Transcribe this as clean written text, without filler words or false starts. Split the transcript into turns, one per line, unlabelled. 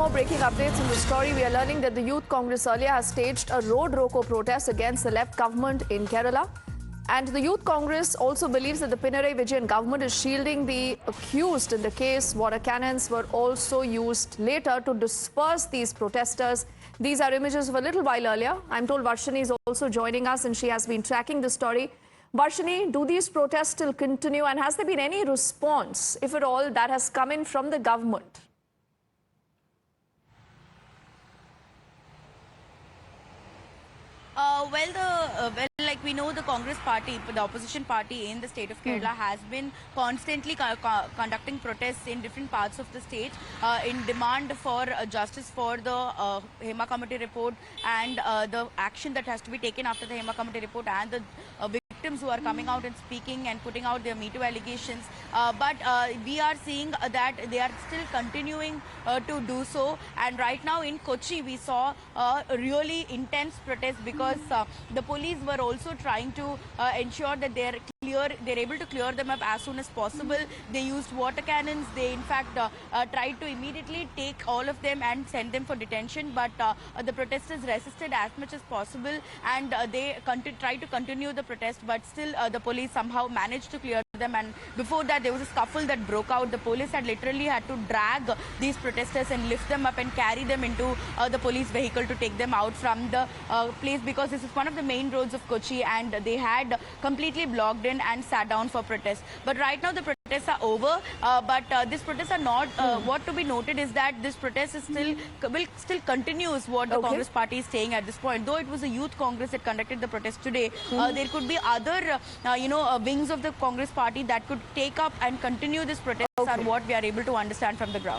more breaking updates in the story. We are learning that the Youth Congress earlier has staged a road roko protest against the left government in Kerala. And the Youth Congress also believes that the Pinarayi Vijayan government is shielding the accused in the case. Water cannons were also used later to disperse these protesters. These are images of a little while earlier. I'm told Varshini is also joining us and she has been tracking the story. Varshini, do these protests still continue and has there been any response, if at all, that has come in from the government?
Like we know, the Congress party, the opposition party in the state of Kerala, has been constantly conducting protests in different parts of the state in demand for justice for the Hema Committee report and the action that has to be taken after the Hema Committee report and the victims who are coming out and speaking and putting out their Me Too allegations. But we are seeing that they are still continuing to do so. And right now in Kochi, we saw a really intense protest because the police were also trying to ensure that they're able to clear them up as soon as possible. They used water cannons. They in fact tried to immediately take all of them and send them for detention. But the protesters resisted as much as possible and they tried to continue the protest. But still the police somehow managed to clear them. And before that, there was a scuffle that broke out. The police had literally had to drag these protesters and lift them up and carry them into the police vehicle to take them out from the place, because this is one of the main roads of Kochi and they had completely blocked in and sat down for protest. But right now the protests are over, but these protests are not, what to be noted is that this protest is still continues what the Congress party is saying at this point. Though it was a youth Congress that conducted the protest today, there could be other wings of the Congress party that could take up and continue this protest, are what we are able to understand from the ground.